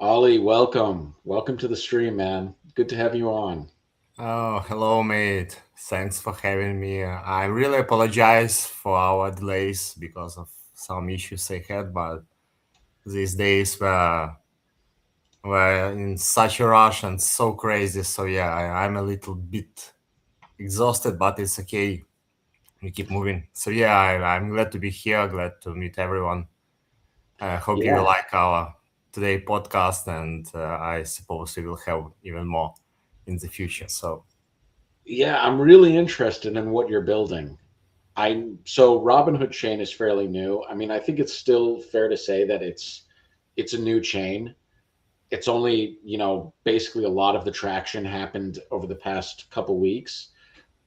Ollie, welcome. Welcome to the stream, man. Good to have you on. Oh, hello, mate. Thanks for having me. I really apologize for our delays because of some issues I had, but these days were in such a rush and so crazy. So yeah, I'm a little bit exhausted, but it's okay. We keep moving. So yeah, I'm glad to be here. Glad to meet everyone. I hope you Yeah. like our today podcast, and I suppose we will have even more in the future. So. Yeah, I'm really interested in what you're building. So Robinhood Chain is fairly new. I mean, I think it's still fair to say that it's a new chain. It's only, basically a lot of the traction happened over the past couple weeks.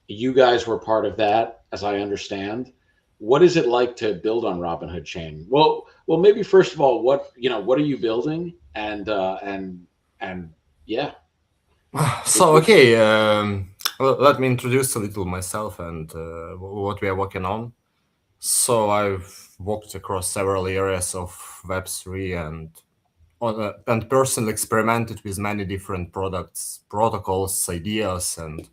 You guys were part of that, as I understand. What is it like to build on Robinhood Chain? Well, maybe first of all, what are you building? And yeah, So okay, let me introduce a little myself and what we are working on. So I've worked across several areas of Web3 and personally experimented with many different products, protocols, ideas, and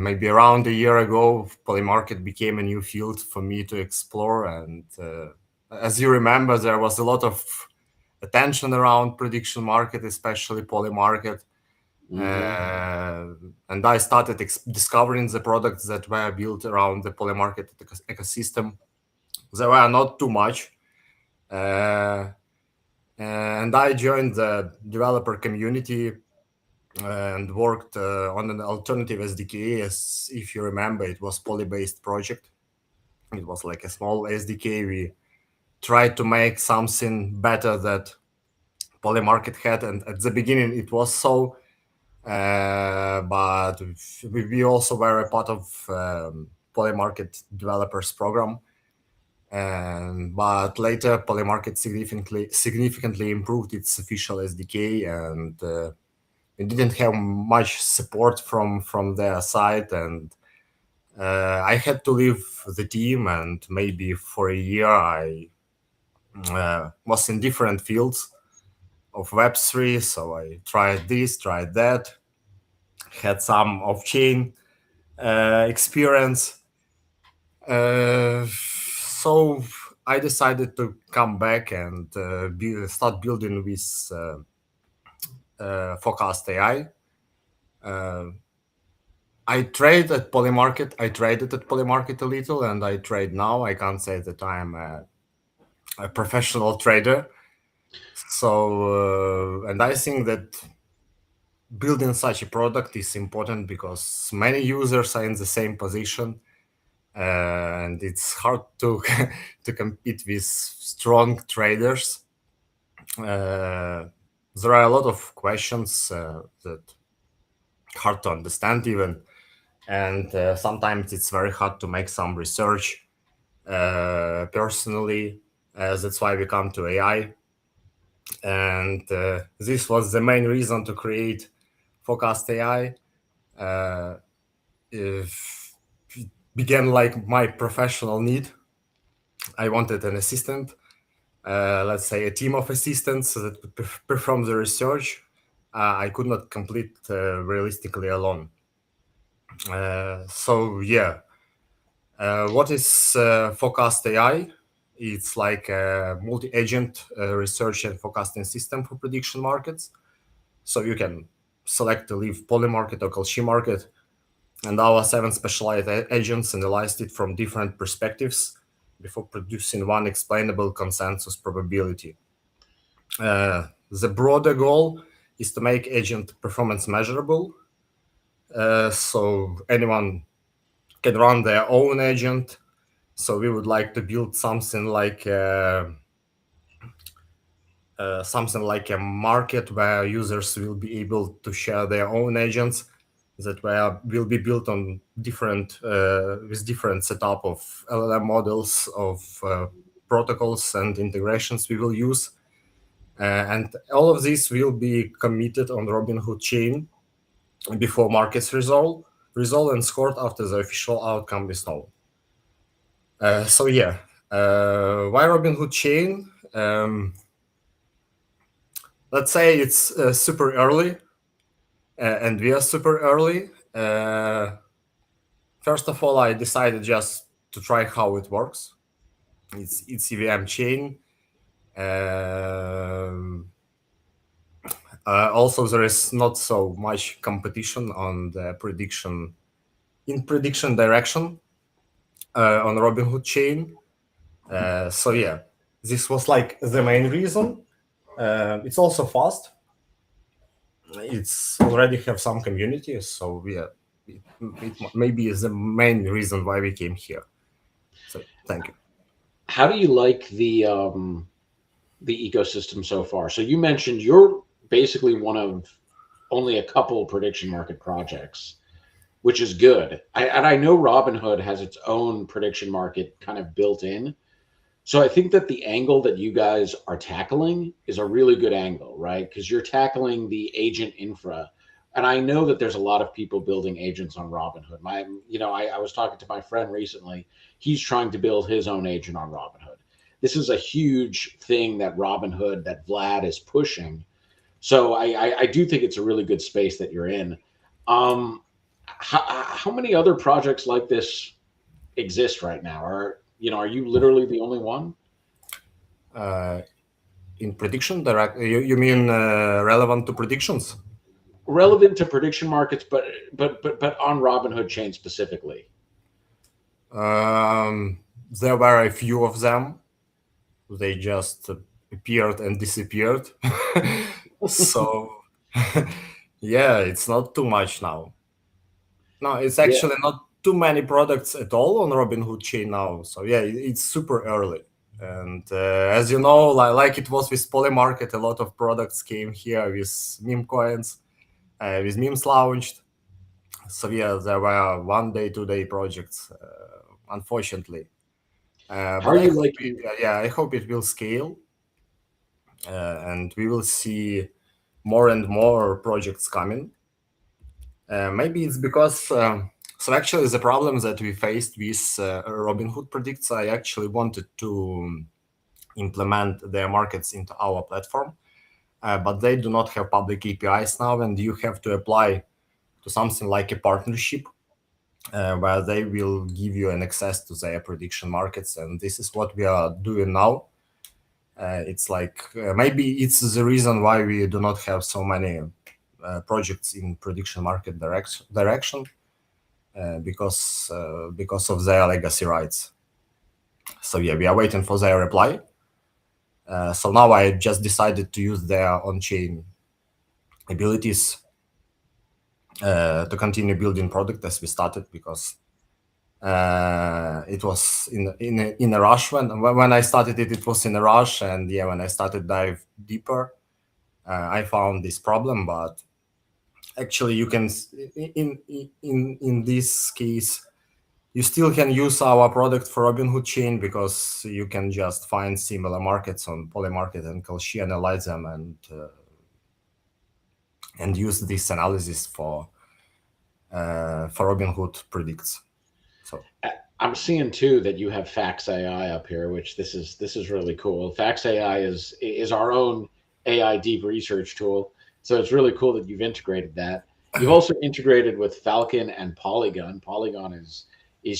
maybe around a year ago, Polymarket became a new field for me to explore. And as you remember, there was a lot of attention around prediction market, especially Polymarket. hmm uh, and I started discovering the products that were built around the Polymarket ecosystem. There were not too much, uh, and I joined the developer community and worked on an alternative SDK. As if you remember, it was Poly-based project. It was like a small SDK. We tried to make something better that Polymarket had, and at the beginning it was so. But we also were a part of Polymarket developers program, and but later Polymarket significantly improved its official SDK, and it didn't have much support from their side, and I had to leave the team, and maybe for a year I was in different fields of Web3. So I tried this, tried that, had some off-chain experience. So I decided to come back and start building with Forecast AI. Uh, I trade at Polymarket. I traded at Polymarket a little, and I trade now. I can't say that I'm a professional trader. So, and I think that building such a product is important because many users are in the same position, and it's hard to to compete with strong traders. There are a lot of questions that hard to understand even, and sometimes it's very hard to make some research personally. That's why we come to AI, and this was the main reason to create Forecast AI. Uh, if it began like my professional need. I wanted an assistant, let's say a team of assistants that could perform the research. I could not complete realistically alone. So yeah, what is Forecast AI? It's like a multi-agent research and forecasting system for prediction markets. So you can select to leave poly market or Kalshi market, and our seven specialized agents analyzed it from different perspectives before producing one explainable consensus probability. The broader goal is to make agent performance measurable, so anyone can run their own agent. So we would like to build something like a market where users will be able to share their own agents that will be built on different with different setup of LLM models of protocols and integrations we will use. And all of this will be committed on Robinhood Chain before markets resolve and scored after the official outcome is known. So yeah, why Robinhood Chain? let's say it's super early, and we are super early. First of all, I decided just to try how it works. It's EVM chain. Um, Also, there is not so much competition on the prediction direction on Robinhood chain. So yeah, this was like the main reason. It's also fast. It's already have some community, so yeah, it maybe is the main reason why we came here. So thank you. How do you like the ecosystem so far? So you mentioned you're basically one of only a couple prediction market projects, which is good. And I know Robinhood has its own prediction market kind of built in. So I think that the angle that you guys are tackling is a really good angle, right? Because you're tackling the agent infra. And I know that there's a lot of people building agents on Robinhood. I was talking to my friend recently. He's trying to build his own agent on Robinhood. This is a huge thing that Robinhood, that Vlad is pushing. So I do think it's a really good space that you're in. How many other projects like this exist right now? Are you literally the only one? Uh, in prediction, you mean relevant to predictions? Relevant to prediction markets, but on Robinhood chain specifically. Um, there were a few of them. They just appeared and disappeared. So yeah, it's not too much now. No, it's Yeah. actually not too many products at all on Robinhood chain now. So yeah, it's super early. And as you know, like it was with Polymarket, a lot of products came here with meme coins, with memes launched. So yeah, there were 1 day, 2 day projects, unfortunately. How are But I you hope, liking? yeah, I hope it will scale, and we will see more and more projects coming. Maybe it's because so actually the problem that we faced with Robinhood predicts, I actually wanted to implement their markets into our platform, but they do not have public APIs now, and you have to apply to something like a partnership where they will give you an access to their prediction markets, and this is what we are doing now. It's like maybe it's the reason why we do not have so many projects in prediction market direction because of their legacy rights. So yeah, we are waiting for their reply. So now I just decided to use their on-chain abilities to continue building product as we started, because it was in a rush when I started it. It was in a rush, and yeah, when I started dive deeper, I found this problem. But actually, you can in this case, you still can use our product for Robinhood Chain, because you can just find similar markets on Polymarket and Kalshi, analyze them, and use this analysis for Robinhood predicts. So I'm seeing too that you have Fax AI up here, which this is really cool. Fax AI is our own AI deep research tool, so it's really cool that you've integrated that. You've also integrated with Falcon and Polygon. Polygon is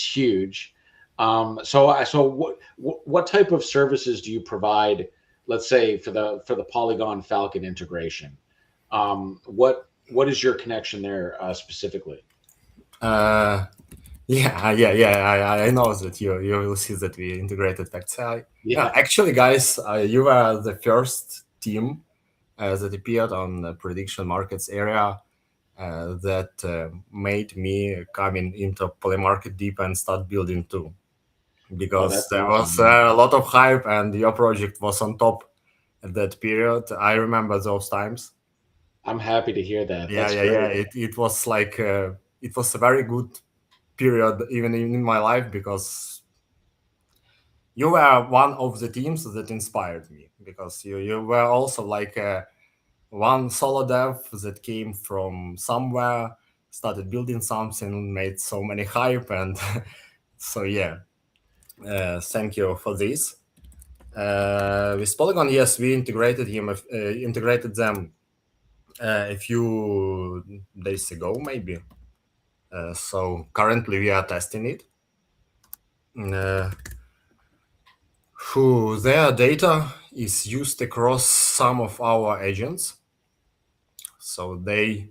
huge. What type of services do you provide? Let's say for the Polygon Falcon integration. What is your connection there specifically? uh, yeah. I know that you will see that we integrated FactSci. Yeah, Yeah. actually, guys, you were the first team that appeared on the prediction markets area that made me coming into Polymarket deep and start building too, Oh, because that's there awesome, was man. a lot of hype and your project was on top at that period. I remember those times. I'm happy to hear that. Yeah, That's yeah. great. It was like it was a very good period even in my life, because you were one of the teams that inspired me, because you were also like one solo dev that came from somewhere, started building something, made so many hype, and so yeah, thank you for this. With Polygon, yes, we integrated them a few days ago, maybe. So currently we are testing it. Uh, their data is used across some of our agents. So they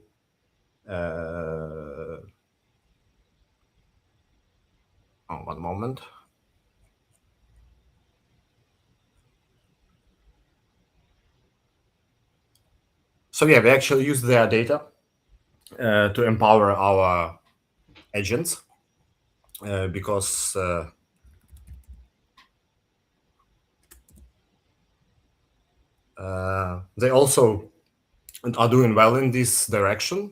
one moment. So yeah, we actually use their data to empower our agents because they also are doing well in this direction.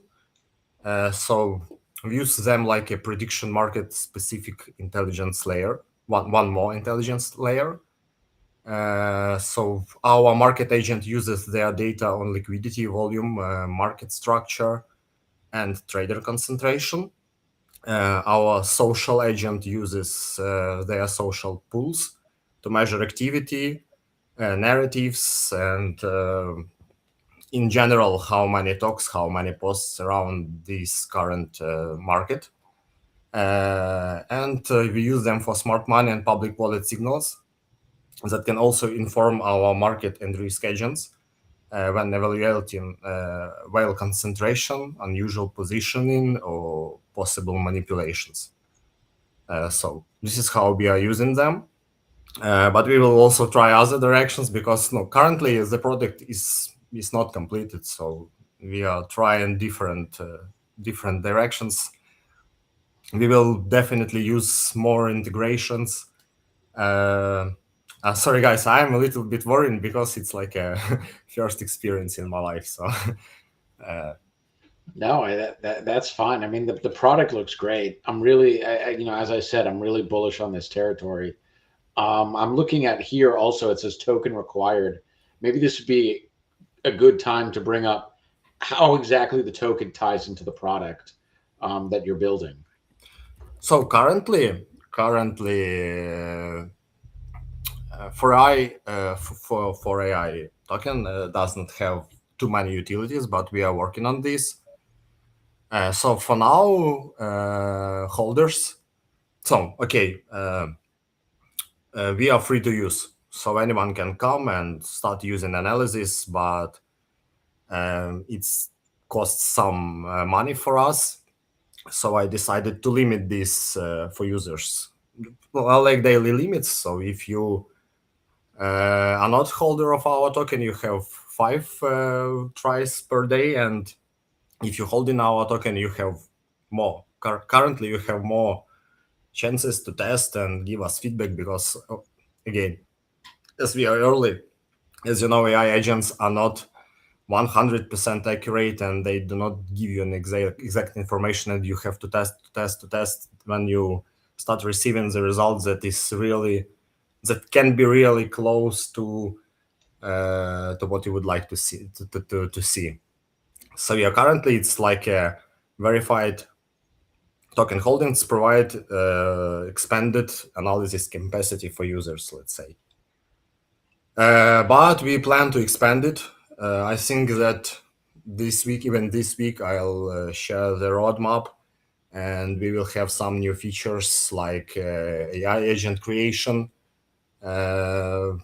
So we use them like a prediction market specific intelligence layer, one more intelligence layer. So our market agent uses their data on liquidity, volume, market structure, and trader concentration. Our social agent uses their social pools to measure activity, narratives, and in general, how many talks, how many posts around this current market. And we use them for smart money and public wallet signals that can also inform our market and risk agents when evaluating whale concentration, unusual positioning, or possible manipulations. So this is how we are using them. But we will also try other directions because no, currently the product is not completed. So we are trying different directions. We will definitely use more integrations. Sorry, guys, I'm a little bit worried because it's like a first experience in my life. So No, that's fine. I mean, the product looks great. I'm really, as I said, I'm really bullish on this territory. I'm looking at here also, it says token required. Maybe this would be a good time to bring up how exactly the token ties into the product that you're building. so for AI token doesn't have too many utilities, but we are working on this. So for now, holders. So okay, we are free to use. So anyone can come and start using analysis, but it's costs some money for us. So I decided to limit this for users. Well, like daily limits. So if you are not holder of our token, you have 5 tries per day, and if you hold in our token, you have more. Currently, you have more chances to test and give us feedback because, again, as we are early, as you know, AI agents are not 100% accurate and they do not give you an exact information, and you have to test when you start receiving the results that can be really close to what you would like to see. So yeah, currently it's like a verified token holdings provide expanded analysis capacity for users, let's say. But we plan to expand it. I think that even this week, I'll share the roadmap, and we will have some new features like AI agent creation, where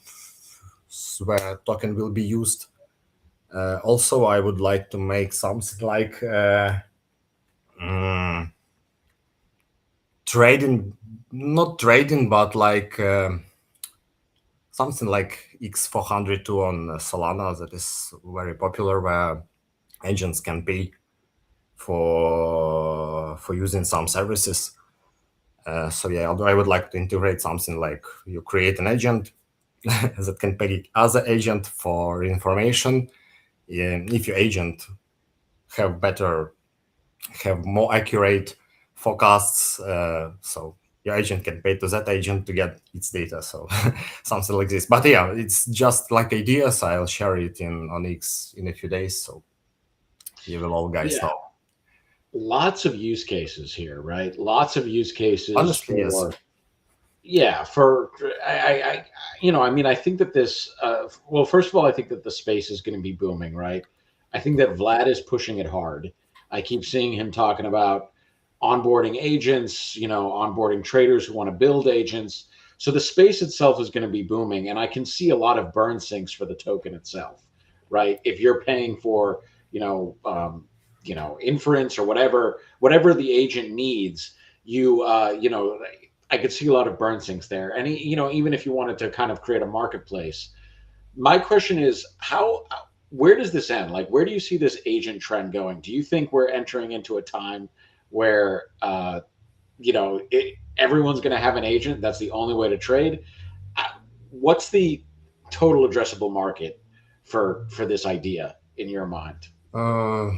token will be used. Also, I would like to make something like trading, not trading, but like something like X402 on Solana that is very popular, where agents can pay for using some services. So yeah, I would like to integrate something like you create an agent that can pay other agent for information. If your agent have more accurate forecasts, so your agent can pay to that agent to get its data. So something like this. But yeah, it's just like ideas. I'll share it on X in a few days, so you will all guys Yeah, know. lots of use cases here, right? Lots of use cases Honestly, yes. for yeah, for I I mean, I think that this. Well, first of all, I think that the space is going to be booming, right? I think that Vlad is pushing it hard. I keep seeing him talking about onboarding agents, onboarding traders who want to build agents. So the space itself is going to be booming, and I can see a lot of burn sinks for the token itself, right? If you're paying for, you know, um, inference or whatever the agent needs, I could see a lot of burn sinks there. And even if you wanted to kind of create a marketplace, my question is where does this end? Like, where do you see this agent trend going? Do you think we're entering into a time where everyone's going to have an agent? That's the only way to trade. Uh, What's the total addressable market for this idea in your mind? Uh,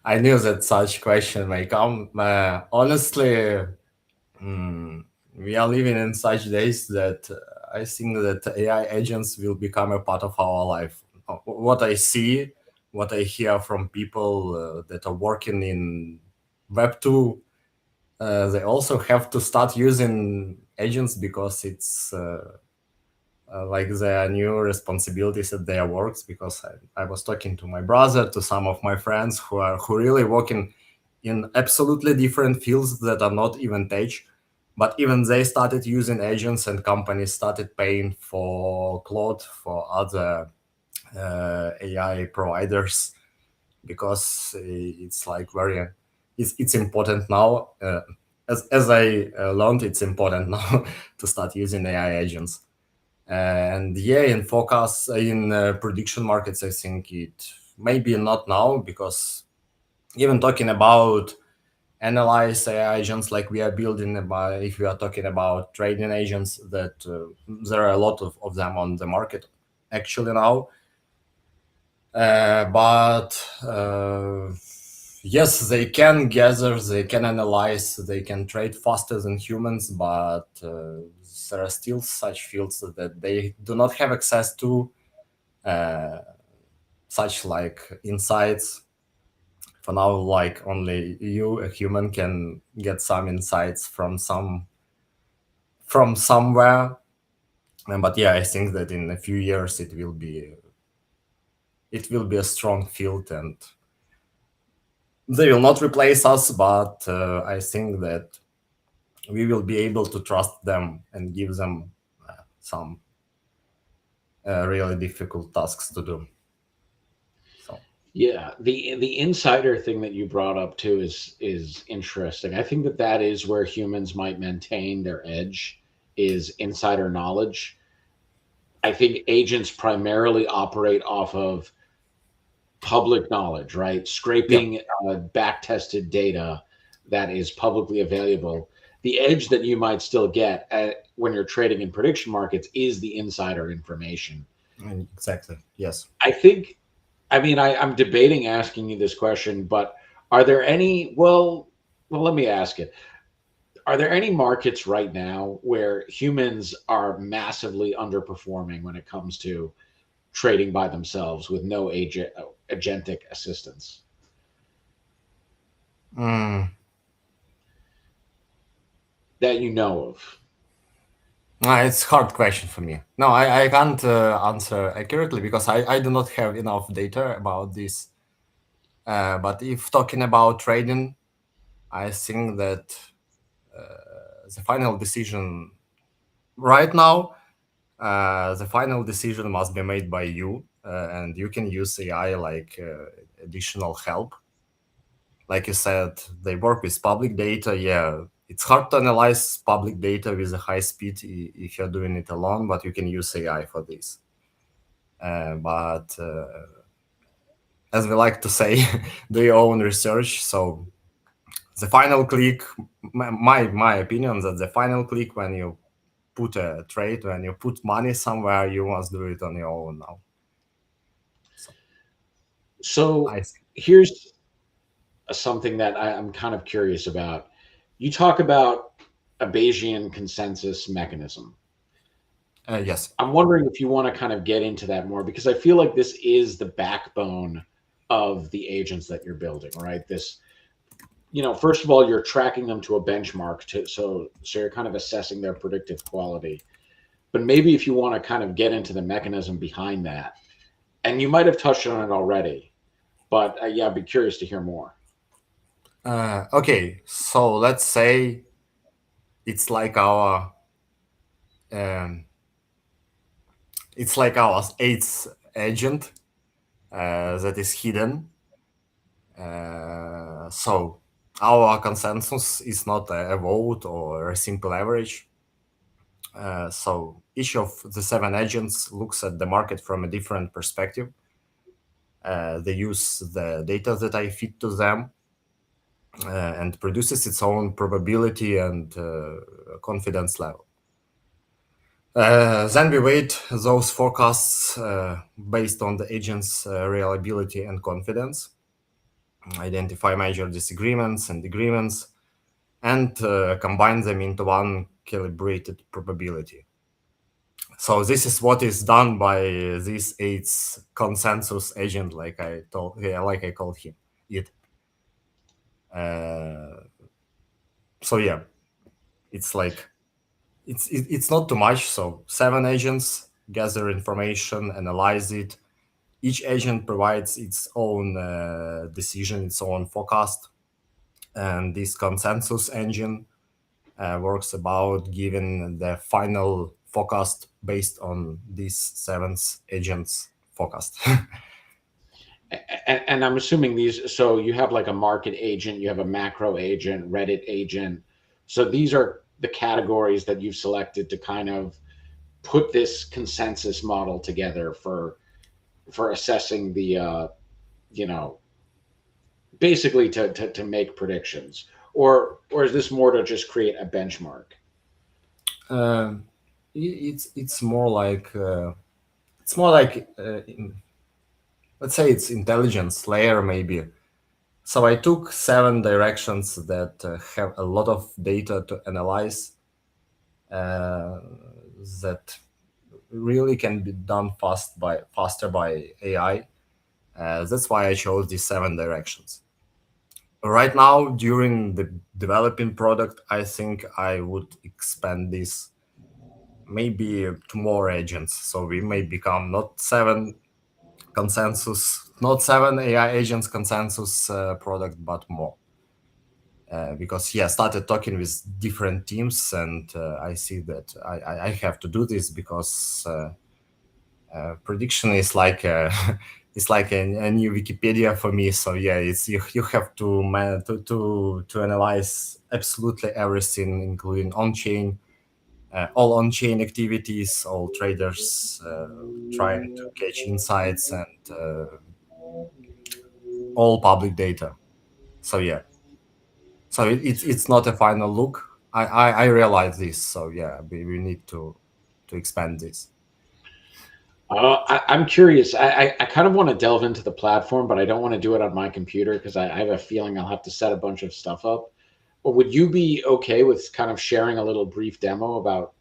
I knew that such question may come. Honestly, mm, we are living in such days that I think that AI agents will become a part of our life. What I see, what I hear from people that are working in Web 2, they also have to start using agents because it's like their new responsibilities at their works. Because I was talking to my brother, to some of my friends who really working in absolutely different fields that are not even tech, but even they started using agents and companies started paying for Claude, for other AI providers, because it's like very it's important now. As I learned, it's important now to start using AI agents. And yeah, in forecast, in prediction markets, I think it maybe not now, because even talking about analyze AI agents like we are building, about, if we are talking about trading agents, that there are a lot of them on the market actually now. But yes, they can gather, they can analyze, they can trade faster than humans, but there are still such fields that they do not have access to, uh, such like insights. For now, like only you, a human, can get some insights from somewhere. But yeah, I think that in a few years it will be a strong field, and they will not replace us, but I think that we will be able to trust them and give them some really difficult tasks to do. So Yeah, the insider thing that you brought up too is interesting. I think that that is where humans might maintain their edge, is insider knowledge. I think agents primarily operate off of public knowledge, right? yeah, Scraping back tested data that is publicly available. The edge that you might still get when you're trading in prediction markets is the insider information. exactly. Yes. I think, I mean, I'm debating asking you this question, but are there any, let me ask it. Are there any markets right now where humans are massively underperforming when it comes to trading by themselves with no agentic assistance Mm. that you know of? It's hard question for me. No, I can't answer accurately because I do not have enough data about this. But if talking about trading, I think that the final decision right now, the final decision must be made by you, and you can use AI like additional help. Like you said, they work with public data. Yeah, it's hard to analyze public data with a high speed if you're doing it alone, but you can use AI for this. But as we like to say, do your own research. So the final click, my opinion, that the final click when you put a trade, when you put money somewhere, you must do it on your own now. So So I think, here's something that I'm kind of curious about. You talk about a Bayesian consensus mechanism. yes. I'm wondering if you want to kind of get into that more because I feel like this is the backbone of the agents that you're building, right? This first of all, you're tracking them to a benchmark so you're kind of assessing their predictive quality. But maybe if you want to kind of get into the mechanism behind that, and you might have touched on it already, but yeah, I'd be curious to hear more. Okay, so let's say it's like our um, it's like our eighth agent that is hidden. So our consensus is not a vote or a simple average. So each of the seven agents looks at the market from a different perspective. They use the data that I feed to them and produces its own probability and confidence level. Then we weight those forecasts based on the agent's reliability and confidence, identify major disagreements and agreements, and combine them into one calibrated probability. So this is what is done by this eighth consensus agent, like I told, yeah, like I called him it. Uh, so yeah, it's like it's not too much. So seven agents gather information, analyze it. Each agent provides its own decision, its own forecast, and this consensus engine works about giving the final forecast based on these seven agents forecast. And I'm assuming these, so you have like a market agent, you have a macro agent, Reddit agent. So these are the categories that you've selected to kind of put this consensus model together for assessing the you know basically to make predictions, or is this more to just create a benchmark? um, it's more like it's more like let's say it's intelligence layer maybe. So I took seven directions that have a lot of data to analyze uh, that really can be done faster by AI. That's why I chose these seven directions. Right now, during the developing product, I think I would expand this maybe to more agents. So we may become not seven AI agents consensus product, but more. Because yeah, I started talking with different teams, and I see that I have to do this because prediction is like it's like a new Wikipedia for me. So yeah, it's you have to to analyze absolutely everything, including on chain, all on chain activities, all traders trying to catch insights, and all public data. So yeah, so it's not a final look. I realize this. So yeah, we need to expand this. I'm curious. I kind of want to delve into the platform, but I don't want to do it on my computer because I have a feeling I'll have to set a bunch of stuff up. But would you be okay with kind of sharing a little brief demo about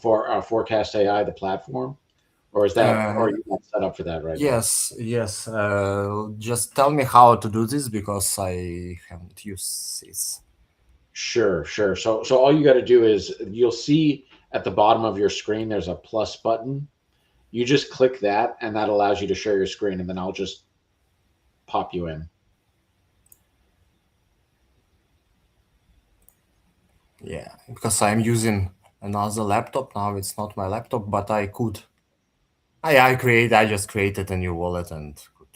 for Forecast AI, the platform, or is that, or Uh, are you not set up for that right now? yes, yes. Just tell me how to do this because I haven't used this. Sure, sure. So all you got to do is you'll see at the bottom of your screen there's a plus button. You just click that, and that allows you to share your screen, and then I'll just pop you in. Yeah, because I'm using another laptop now. It's not my laptop, but I could. I just created a new wallet and could.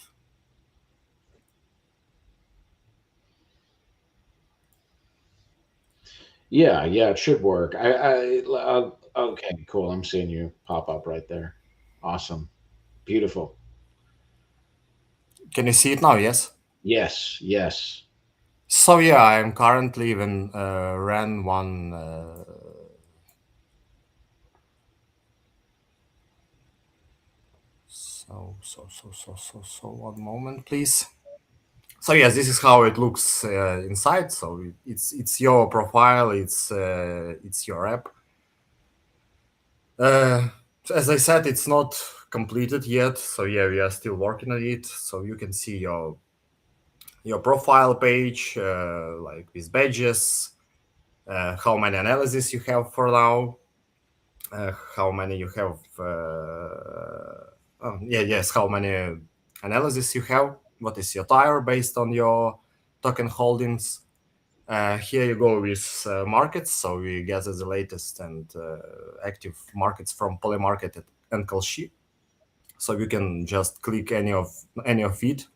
Yeah, yeah, it should work. Okay, cool. I'm seeing you pop up right there. Awesome, beautiful. Can you see it now? Yes. Yes, yes. So yeah, I'm currently even ran one. So. One moment, please. So yes, this is how it looks inside. So it's your profile. It's your app. As I said, it's not completed yet. So yeah, we are still working on it. So you can see your your profile page, like with badges, how many analysis you have for now, how many you have, yes, how many analysis you have, what is your tire based on your token holdings. Here you go with markets, so we gather the latest and active markets from Polymarket and Kalshi. So you can just click any of it.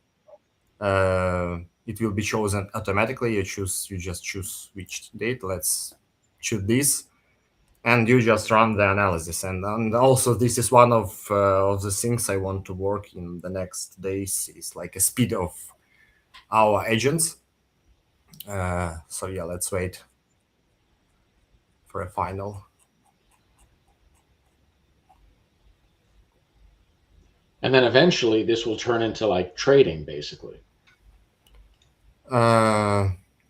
It will be chosen automatically. You just choose which date. Let's choose this, and you just run the analysis. And also this is one of the things I want to work in the next days is like a speed of our agents. So yeah, let's wait for a final. And then eventually this will turn into like trading basically.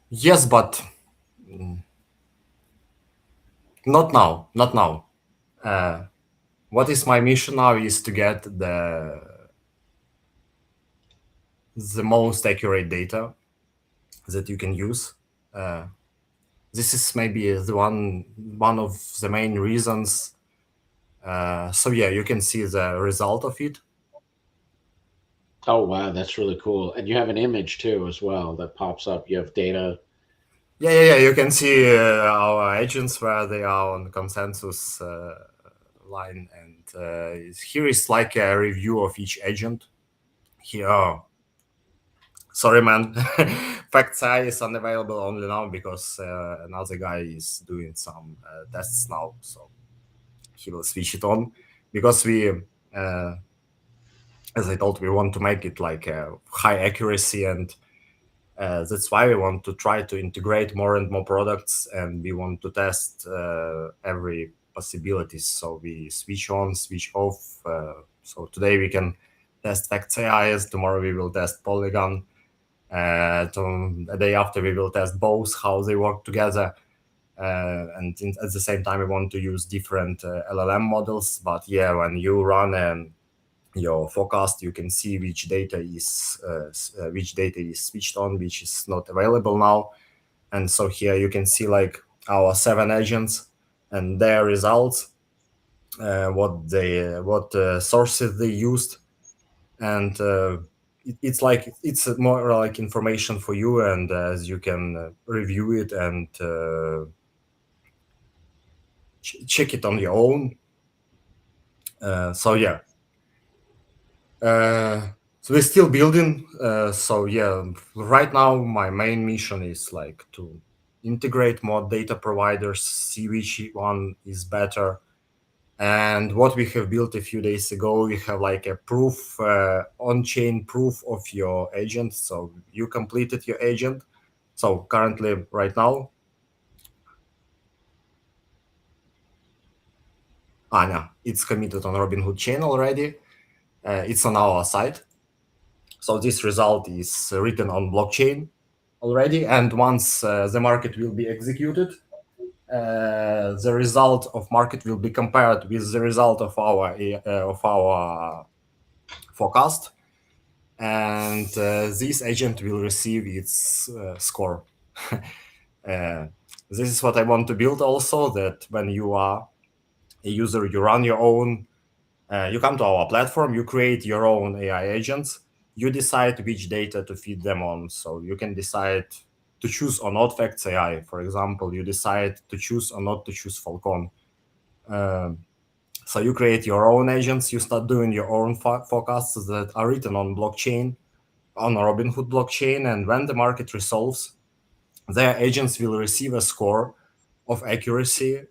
Yes, but not now. Not now. What is my mission now is to get the most accurate data that you can use. This is maybe the one of the main reasons. So yeah, you can see the result of it. Oh wow, that's really cool. And you have an image too as well that pops up. You have data. Yeah. You can see our agents where they are on consensus line, and here is like a review of each agent. Here, sorry, man. FactSci is unavailable only now because another guy is doing some tests now, so he will switch it on because we, as I told, we want to make it like a high accuracy, and that's why we want to try to integrate more and more products, and we want to test every possibilities. So we switch on, switch off. So today we can test FactSci, tomorrow we will test Polygon. A day after we will test both, how they work together. At the same time, we want to use different LLM models. But yeah, when you run your forecast, you can see which data is switched on, which is not available now. And so here you can see like our 7 agents and their results, what sources they used, and it's more like information for you, and as you can review it and check it on your own. So yeah, so we're still building. So yeah, right now my main mission is like to integrate more data providers, see which one is better. And what we have built a few days ago, we have like a proof, on-chain proof of your agent. So you completed your agent. So currently, right now, Anya, it's committed on Robinhood Chain already. It's on our site. So this result is written on blockchain already. And once the market will be executed, the result of market will be compared with the result of our forecast, and this agent will receive its score. This is what I want to build also, that when you are a user, you run your own, you come to our platform, you create your own AI agents, you decide which data to feed them on. So you can decide to choose or not Facts AI. For example, you decide to choose or not to choose Falcon. So you create your own agents, you start doing your own forecasts that are written on blockchain, on Robinhood blockchain, and when the market resolves, their agents will receive a score of accuracy,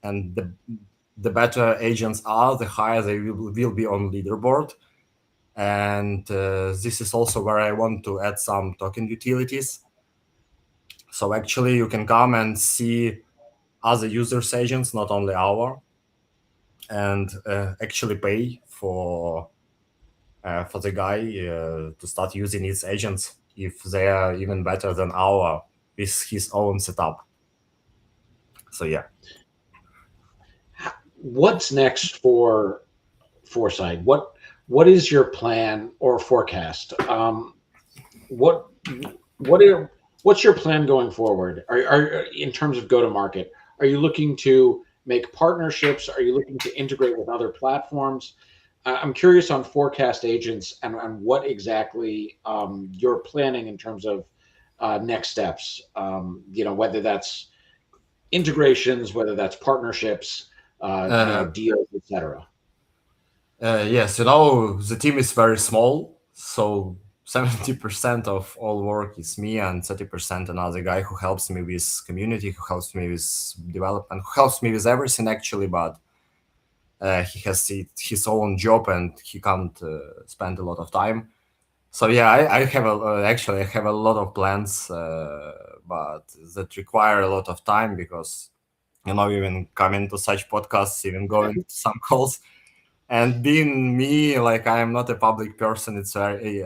and the better agents are, the higher they will be on leaderboard. And this is also where I want to add some token utilities. So actually you can come and see other users' agents, not only our, and actually pay for the guy to start using his agents if they are even better than our with his own setup. So yeah. What's next for Foresight? What is your plan or forecast? what what are what's your plan going forward? Are in terms of go to market? Are you looking to make partnerships? Are you looking to integrate with other platforms? I'm curious on forecast agents and what exactly you're planning in terms of next steps. Whether that's integrations, whether that's partnerships, Uh, deals, etc. yes, you know, the team is very small, so 70% of all work is me and 30% another guy who helps me with community, who helps me with development, who helps me with everything actually, but he has his own job and he can't spend a lot of time. So yeah, I have actually I have a lot of plans, but that require a lot of time because even coming to such podcasts, even going to some calls, and being me, like I am not a public person, it's very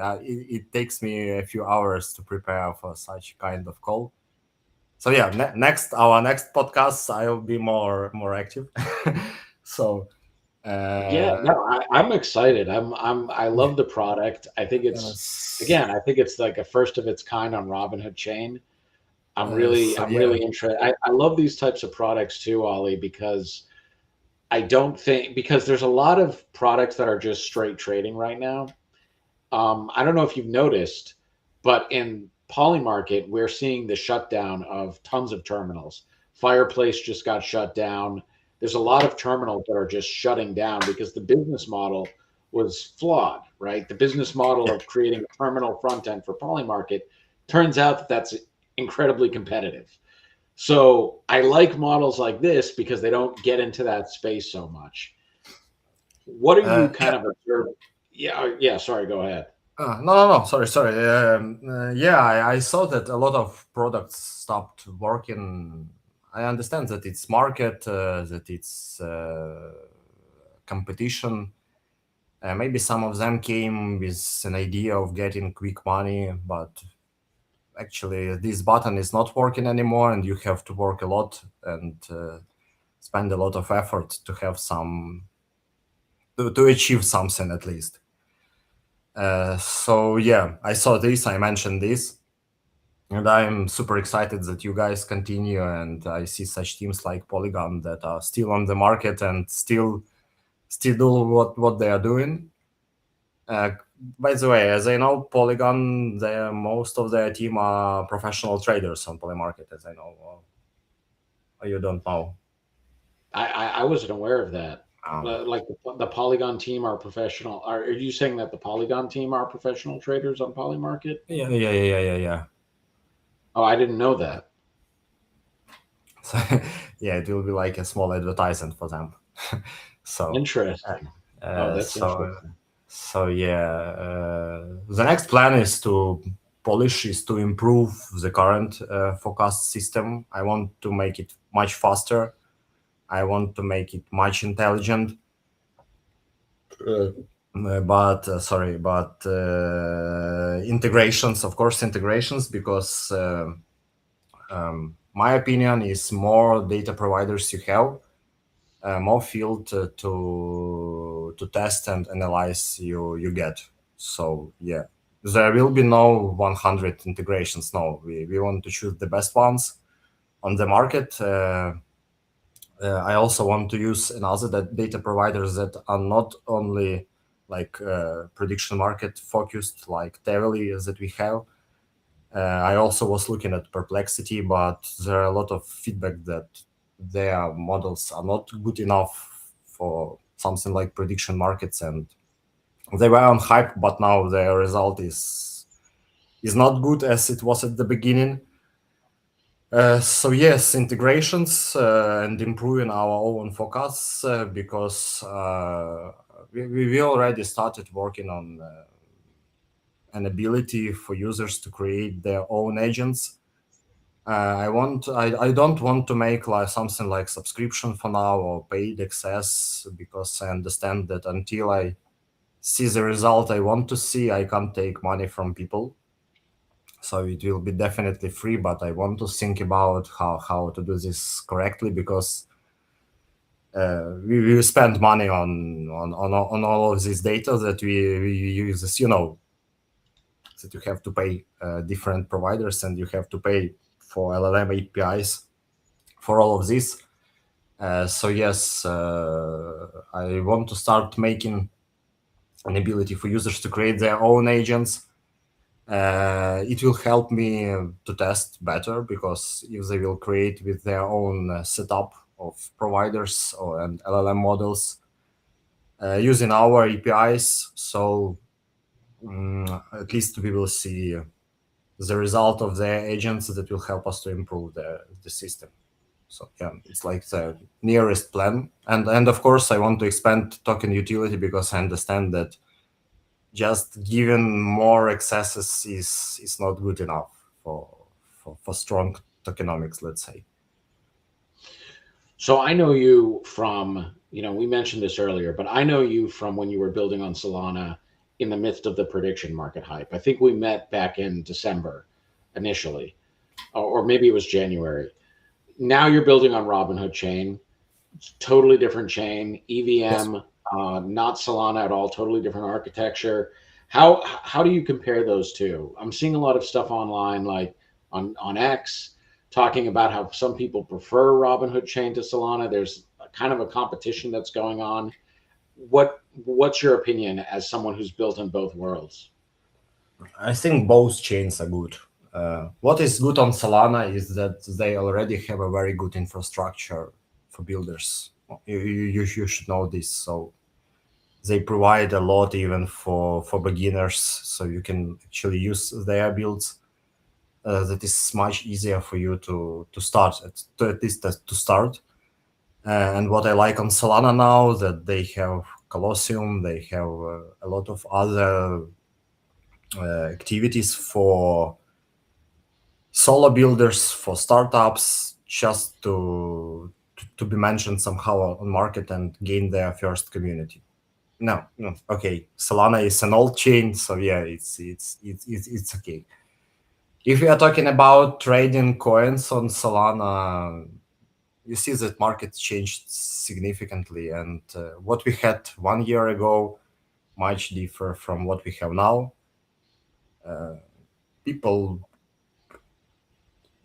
it takes me a few hours to prepare for such kind of call. So yeah, our next podcast, I'll be more active. So Yeah, uh, no, I'm excited. I love the product. I think yes, I think it's like a first of its kind on Robinhood Chain. so I'm yeah. really interested. I love these types of products too, Ollie, because I don't think because there's a lot of products that are just straight trading right now. I don't know if you've noticed, but in Polymarket, we're seeing the shutdown of tons of terminals. Fireplace just got shut down. There's a lot of terminals that are just shutting down because the business model was flawed, right? The business model of creating a terminal front end for Polymarket turns out that that's incredibly competitive. So I like models like this because they don't get into that space so much. What are you kind Yeah. of observing? Yeah, yeah. Sorry, go ahead. No. Sorry. Yeah, I saw that a lot of products stopped working. I understand that it's market, that it's competition. Maybe some of them came with an idea of getting quick money, but actually, this button is not working anymore, and you have to work a lot and spend a lot of effort to have to achieve something at least. So yeah, I saw this. I mentioned this. And I'm super excited that you guys continue, and I see such teams like Polygon that are still on the market and still do what they are doing. Uh, by the way, as I know, Polygon, most of their team are professional traders on Poly Market, as I know. Or you don't know. I wasn't aware of that. Um, Like the Polygon team are professional. Are you saying that the Polygon team are professional traders on Polymarket? yeah. Oh, I didn't know that. So yeah, it will be like a small advertisement for them. So, Interesting. uh, Oh, uh, that's so interesting. So yeah, the next plan is to improve the current forecast system. I want to make it much faster. I want to make it much intelligent. But integrations, of course, integrations, because my opinion is more data providers you have, more field to test and analyze you get. So yeah, there will be no 100 integrations. No, we want to choose the best ones on the market. I also want to use another data providers that are not only like prediction market focused like Tevely that we have. I also was looking at Perplexity, but there are a lot of feedback that their models are not good enough for something like prediction markets, and they were on hype, but now their result is not good as it was at the beginning. So yes, integrations and improving our own forecasts because we already started working on an ability for users to create their own agents. I don't want to make like something like subscription for now or paid access, because I understand that until I see the result I want to see, I can't take money from people. So it will be definitely free, but I want to think about how to do this correctly, because we spend money on all of this data that we use. that you have to pay different providers, and you have to pay for LLM APIs for all of this. So yes, I want to start making an ability for users to create their own agents. It will help me to test better, because if they will create with their own setup of providers and LLM models using our APIs, so at least we will see the result of their agents that will help us to improve the system. So yeah, it's like the nearest plan. And of course, I want to expand token utility, because I understand that just giving more accesses is not good enough for for strong tokenomics, let's say. So I know you from, we mentioned this earlier, but I know you from when you were building on Solana in the midst of the prediction market hype. I think we met back in December initially, or maybe it was January. Now you're building on Robinhood Chain, totally different chain, Yes. EVM, not Solana at all, totally different architecture. How do you compare those two? I'm seeing a lot of stuff online, like on X, talking about how some people prefer Robinhood Chain to Solana. There's a kind of a competition that's going on. What's your opinion as someone who's built in both worlds? I think both chains are good. What is good on Solana is that they already have a very good infrastructure for builders. You should know this. So they provide a lot even for beginners, so you can actually use their builds. That is much easier for you to start at least to start. And what I like on Solana now, that they have Colosseum, they have a lot of other activities for solo builders, for startups, just to be mentioned somehow on market and gain their first community. No, no, okay. Solana is an old chain, so yeah, it's okay. If we are talking about trading coins on Solana, you see that market changed significantly, and what we had 1 year ago much differ from what we have now. People,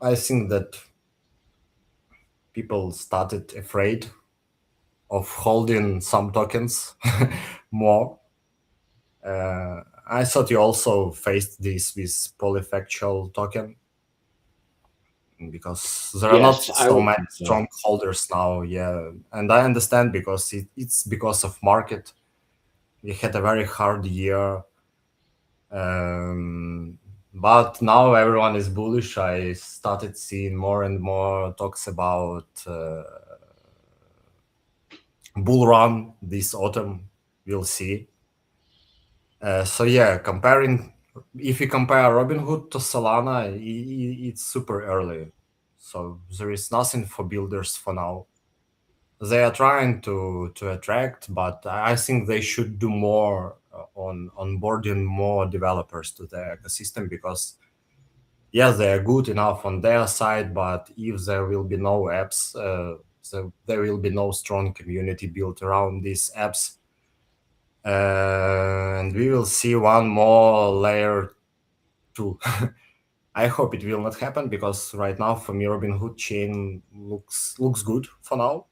I think that people started afraid of holding some tokens more. I thought you also faced this with polyfactual token, because there are not Yes, I so would many think so. strong holders now. Yeah, and I understand, because it's because of market. We had a very hard year, um, but now everyone is bullish. I started seeing more and more talks about bull run this autumn. We'll see. So yeah, comparing, if you compare Robinhood to Solana, it's super early. So there is nothing for builders for now. They are trying to attract, but I think they should do more on onboarding more developers to the ecosystem, because yeah, they are good enough on their side, but if there will be no apps, so there will be no strong community built around these apps, and we will see one more layer two. I hope it will not happen, because right now for me Robinhood chain looks good for now.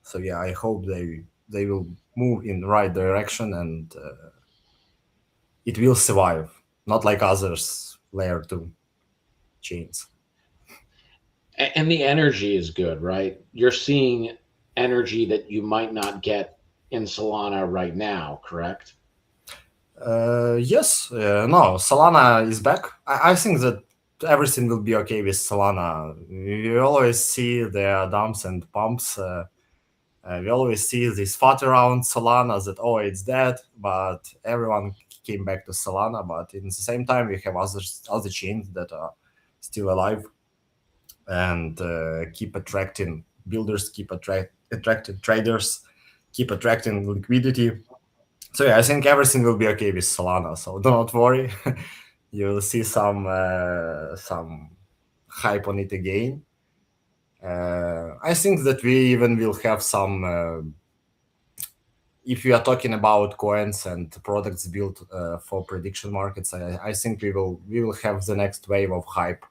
So yeah, I hope they will move in the right direction, and it will survive, not like others layer two chains. And the energy is good, right? You're seeing energy that you might not get in Solana right now, correct? Yes, no, Solana is back. I think that everything will be okay with Solana. You always see the dumps and pumps. We always see this fat around Solana that, oh, it's dead, but everyone came back to Solana. But in the same time, we have other chains that are still alive, and keep attracting builders, keep attracting traders, keep attracting liquidity. So yeah, I think everything will be okay with Solana. So do not worry. You will see some hype on it again. I think that we even will have some if we are talking about coins and products built for prediction markets, I think we will have the next wave of hype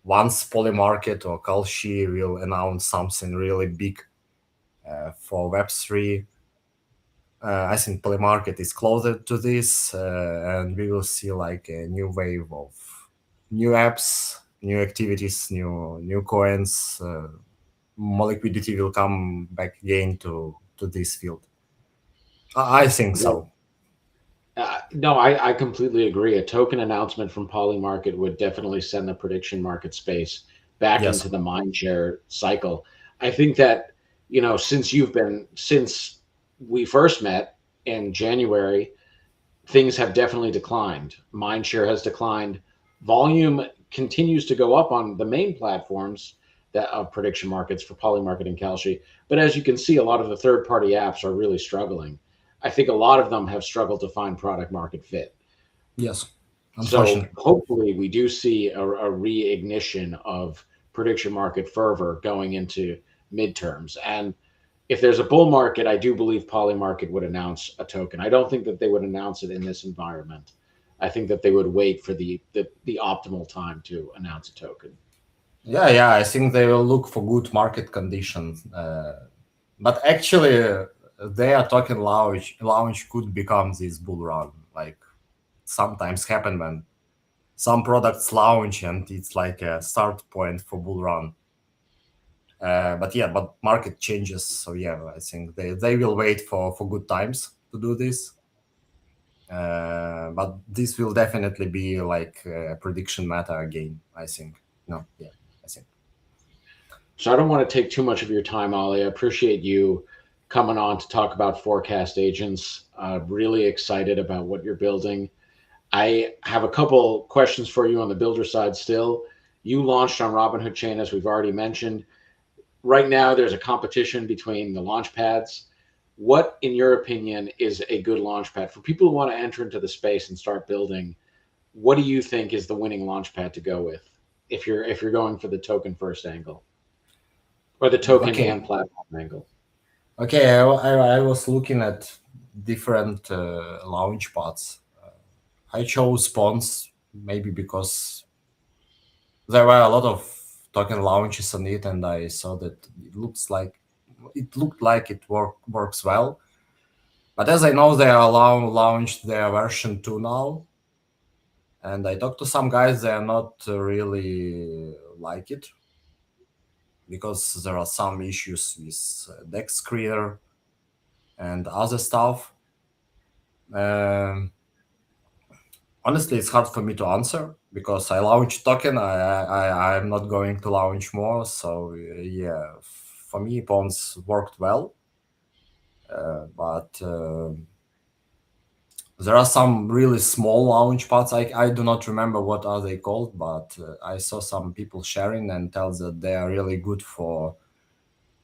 once Polymarket or Kalshi will announce something really big for Web3. I think Polymarket is closer to this, and we will see like a new wave of new apps, new activities, new coins. More liquidity will come back again to this field. I think Yeah. so. No, I completely agree. A token announcement from Polymarket would definitely send the prediction market space back Yes. into the mindshare cycle. I think that, since we first met in January, things have definitely declined. Mindshare has declined. Volume continues to go up on the main platforms that of prediction markets for Polymarket and Kalshi. But as you can see, a lot of the third party apps are really struggling. I think a lot of them have struggled to find product market fit. Yes. So Unfortunately. hopefully we do see a reignition of prediction market fervor going into midterms. And if there's a bull market, I do believe Polymarket would announce a token. I don't think that they would announce it in this environment. I think that they would wait for the optimal time to announce a token. Yeah, yeah. I think they will look for good market conditions. But actually, they are talking launch. Launch could become this bull run. Like sometimes happen when some products launch and it's like a start point for bull run. But yeah, but market changes. So yeah, I think they will wait for good times to do this. But this will definitely be like a prediction meta again. I think. No, yeah, I think. So I don't want to take too much of your time, Ollie. I appreciate you coming on to talk about forecast agents. Really excited about what you're building. I have a couple questions for you on the builder side still. You launched on Robinhood Chain, as we've already mentioned. Right now, there's a competition between the launch pads. What, in your opinion, is a good launch pad for people who want to enter into the space and start building? What do you think is the winning launch pad to go with if you're going for the token first angle or the token Okay, and platform angle? okay. I was looking at different launch pads. I chose Pons maybe because there were a lot of token launches on it, and I saw that it looked like it works well. But as I know, they are launched their version 2 now, and I talked to some guys. They are not really like it because there are some issues with deck screener and other stuff. Um, Honestly, it's hard for me to answer because I launched token. I'm not going to launch more. So yeah, for me, Pons worked well, but there are some really small launch pads. I do not remember what are they called, but I saw some people sharing and tell that they are really good for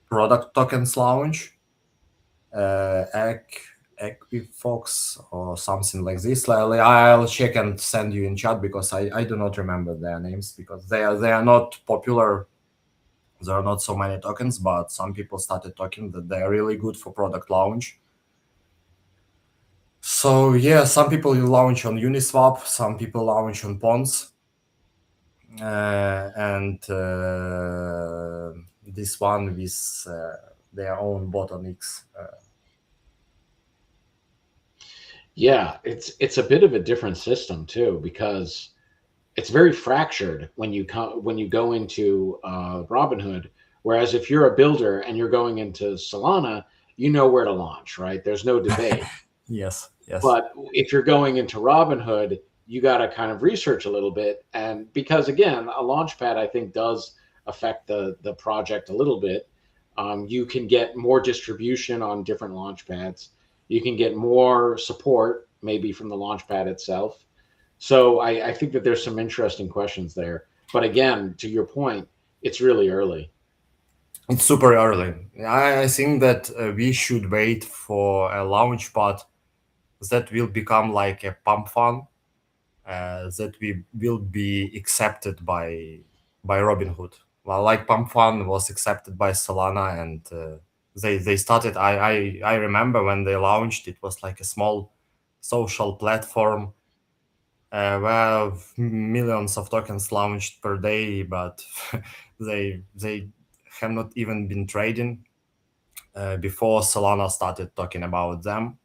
product tokens launch. Egg Equifox or something like this. I'll check and send you in chat because I do not remember their names because they are not popular. There are not so many tokens, but some people started talking that they are really good for product launch. So yeah, some people launch on Uniswap, some people launch on Pons, and this one with their own bottlenecks. Yeah, it's a bit of a different system too because it's very fractured when you go into Robinhood. Whereas if you're a builder and you're going into Solana, you know where to launch, right? There's no debate. Yes, yes. But if you're going into Robinhood, you got to kind of research a little bit, and because again, a launch pad I think does affect the project a little bit. You can get more distribution on different launch pads. You can get more support maybe from the launch pad itself. So I think that there's some interesting questions there. But again, to your point, it's really early. It's super early. I think that we should wait for a launch pad that will become like a pump fund that we will be accepted by Robinhood. Well, like pump fund was accepted by Solana, and They started. I remember when they launched, it was like a small social platform where millions of tokens launched per day, but they have not even been trading before Solana started talking about them.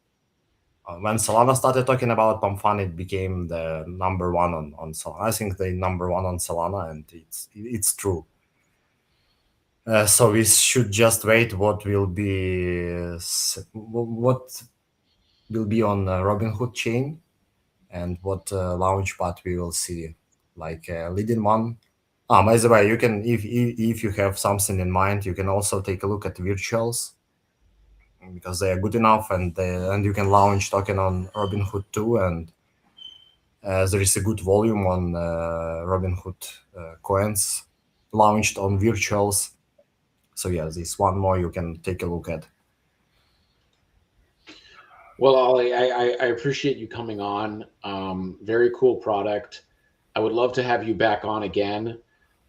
When Solana started talking about Pump it became the number one on Solana. I think the number one on Solana, and it's true. So we should just wait what will be what will be on Robinhood Chain, and what launchpad we will see, like leading one. By the way, you can, if you have something in mind, you can also take a look at virtuals, because they are good enough, and you can launch token on Robinhood too, and there is a good volume on Robinhood coins launched on virtuals. So yeah, this one more you can take a look at. Well, Ollie, I appreciate you coming on. Very cool product. I would love to have you back on again,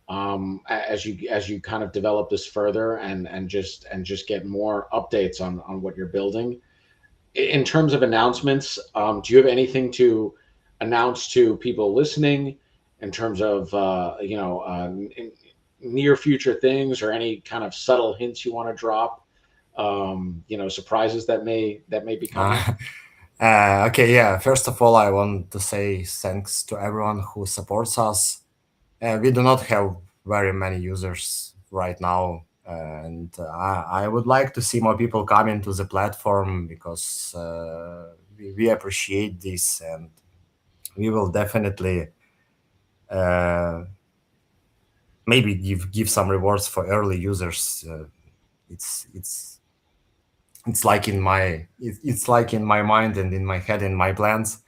as you kind of develop this further and just get more updates on what you're building. In terms of announcements, do you have anything to announce to people listening in terms of near future things, or any kind of subtle hints you want to drop? Surprises that may be coming. Uh, okay, yeah. First of all, I want to say thanks to everyone who supports us. We do not have very many users right now, and I would like to see more people coming to the platform, because we appreciate this, and we will definitely uh, maybe give some rewards for early users. It's it's like in my it's like in my mind and in my head, in my plans.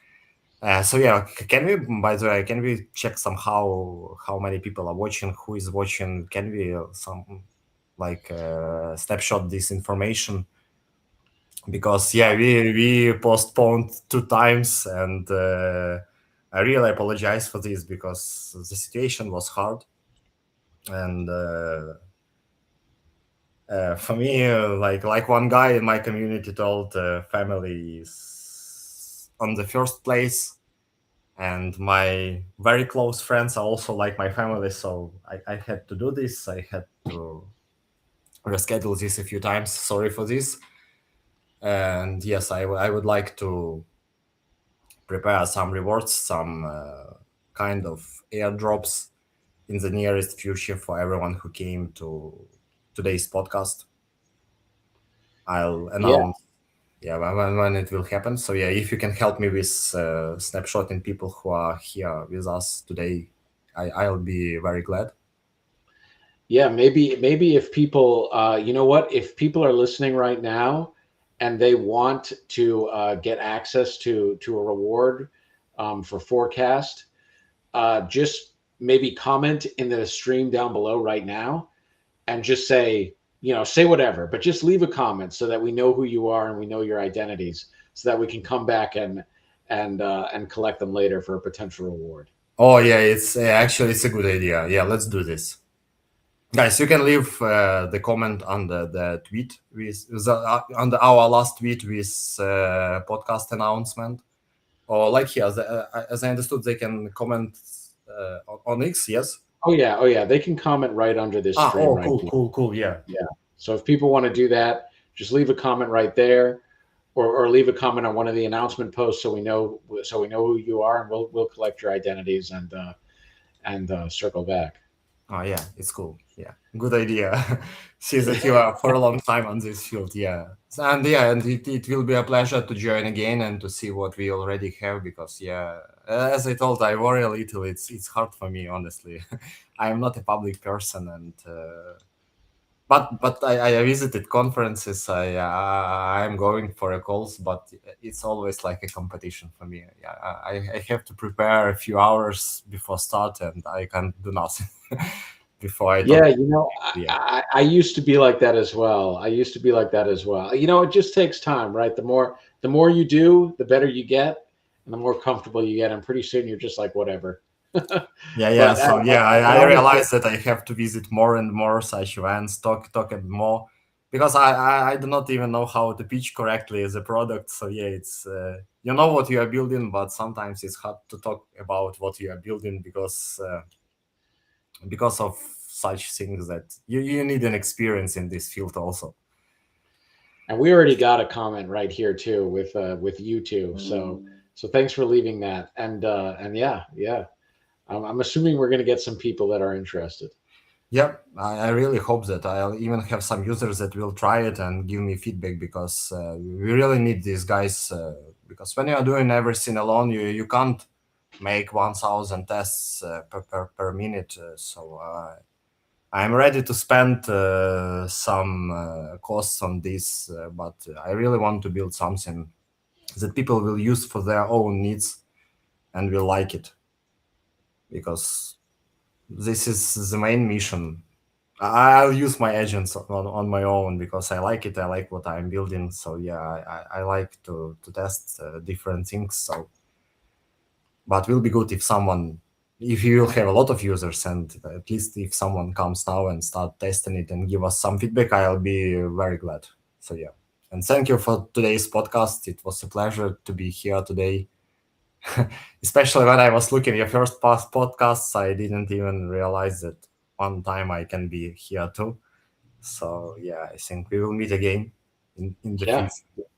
So yeah, can we, by the way, can we check somehow how many people are watching, who is watching? Can we some like snapshot this information? Because yeah, we postponed two times, and I really apologize for this, because the situation was hard, and for me, like one guy in my community told, family is on the first place, and my very close friends are also like my family, so I had to do this. I had to reschedule this a few times. Sorry for this. And yes, I would like to prepare some rewards, some kind of airdrops in the nearest future for everyone who came to today's podcast. I'll Yeah, announce, yeah, when it will happen. So yeah, if you can help me with snapshotting people who are here with us today, I'll be very glad. yeah. Maybe if people, if people are listening right now and they want to get access to a reward for forecast, just maybe comment in the stream down below right now, and just say whatever, but just leave a comment so that we know who you are and we know your identities, so that we can come back and collect them later for a potential reward. Oh yeah, it's actually it's a good idea. Yeah, let's do this, guys. You can leave the comment under the tweet with under our last tweet with podcast announcement, or like here, as I understood, they can comment on X. Yes. Oh yeah, they can comment right under this stream Oh, right cool, below. cool, cool. Yeah. Yeah. So if people want to do that, just leave a comment right there, or leave a comment on one of the announcement posts, so we know who you are, and we'll collect your identities and circle back. Oh yeah, it's cool. Yeah, good idea. See that you are for a long time on this field. And it will be a pleasure to join again and to see what we already have. Because yeah, as I told, I worry a little. It's hard for me, honestly. I am not a public person, and but I visited conferences. I'm going for a calls, but it's always like a competition for me. Yeah, I have to prepare a few hours before start, and I can't do nothing before I Yeah, talk. Yeah, I used to be like that as well. I used to be like that as well. It just takes time, right? The more you do, the better you get, and the more comfortable you get. And pretty soon you're just like, whatever. yeah. But So yeah, and I honestly, realize that I have to visit more and more such events, talk and more. because I do not even know how to pitch correctly as a product. So yeah, it's you know what you are building, but sometimes it's hard to talk about what you are building because of such things that you need an experience in this field also. And we already got a comment right here too with you two. So thanks for leaving that. And yeah, yeah. I'm assuming we're going to get some people that are interested. Yeah, I really hope that I'll even have some users that will try it and give me feedback because we really need these guys. Because when you are doing everything alone, you can't make 1,000 tests per minute. So I'm ready to spend some costs on this, but I really want to build something that people will use for their own needs and will like it because this is the main mission. I'll use my agents on my own because I like it. I like what I'm building. So yeah, I like to test different things. So, but will be good if someone, if you will have a lot of users, and at least if someone comes now and start testing it and give us some feedback, I'll be very glad. So yeah, and thank you for today's podcast. It was a pleasure to be here today. Especially when I was looking at your first past podcasts, I didn't even realize that one time I can be here too. So yeah, I think we will meet again in the Yeah, future.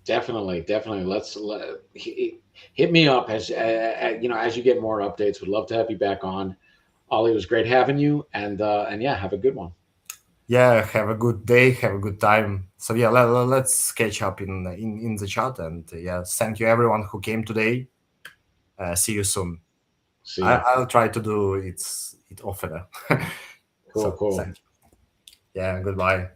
definitely, definitely. Hit me up as as you get more updates. Would love to have you back on. Ollie, it was great having you, and yeah, have a good one. Yeah, have a good day, have a good time. So yeah, let's catch up in the chat, and yeah, thank you everyone who came today. See you soon. See ya. I'll try to do it often. Cool, So cool. thank you. Yeah, goodbye.